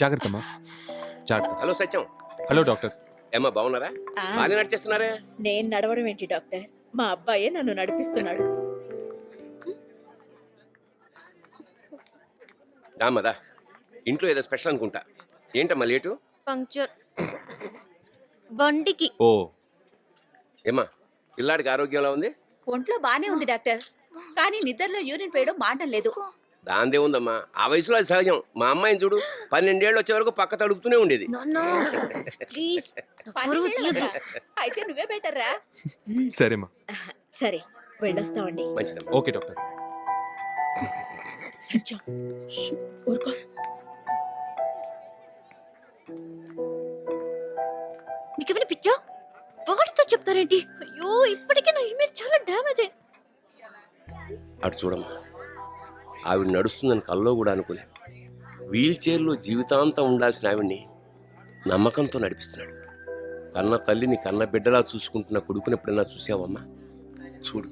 జాగ్రత్త అమ్మా, జాగ్రత్త. హలో సత్యం. Hello doctor. ఏమ్మా బాగున్నారా? ఆ, బాగానే నడిచేస్తున్నారే. నేను నడవడం ఏంటి డాక్టర్, మా అబ్బాయే నన్ను నడిపిస్తున్నాడు. రామ్మదా, ఇంట్లో ఏదో స్పెషల్ అనుకుంటా. ఏంటమ్మా లేటు? పంక్చర్ బండికి. ఓ, ఏమ్మా పిల్లాడికి ఆరోగ్యంలా ఉంది? ఒంట్లో బానే ఉంది డాక్టర్, కానీ నిద్రలో యూరిన్ పోయడం మాటం లేదు. దాందే ఉందమ్మా, ఆ వయసులో అది సహజం. మా అమ్మాయిని చూడు, 12 ఏళ్ళు వచ్చే వరకు పక్క తడుపుతూనే ఉండేది. ప్లీజ్ అయితే నువ్వే బెటర్ రా. సరేమ్మా. సరే వెళ్ళొస్తామండి. మంచిదమ్మా. Okay doctor. సత్యం, ఊరుకో. నీకేమైనా పిచ్చా? వాడితో చెప్తారేంటి? అయ్యో ఇప్పటికే నా ఇమేజ్ చాలా డ్యామేజ్ అయింది. అటు చూడమ్మా, ఆవిడ నడుస్తుందని కల్లో కూడా అనుకోలేదు. వీల్ చైర్లో జీవితాంతం ఉండాల్సిన ఆవిడ్ని నమ్మకంతో నడిపిస్తున్నాడు. కన్న తల్లిని కన్న బిడ్డలా చూసుకుంటున్న కొడుకుని ఎప్పుడైనా చూసావమ్మా? చూడు.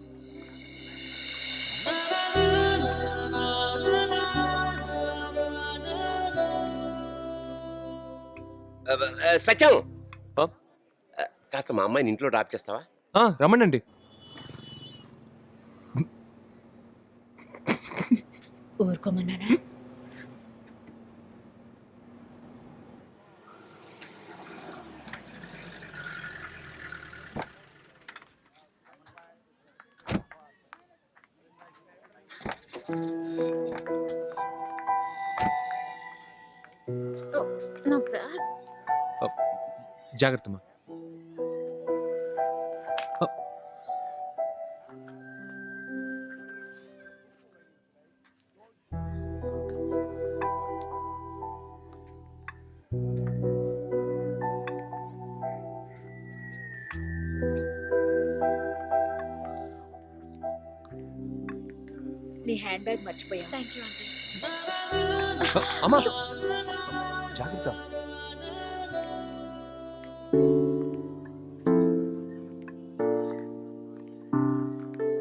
సత్యం, ఆ? కాస్త మా అమ్మాయిని ఇంట్లో డ్రాప్ చేస్తావా? రమ్మనండి. ఊరుకోమన్నానా? నా బ్యాగ్. జాగ్రత్త అమ్మా. నీ హ్యాండ్ బ్యాగ్ మర్చిపోయా. Thank you aunty. అమ్మా జాగ్రత్త.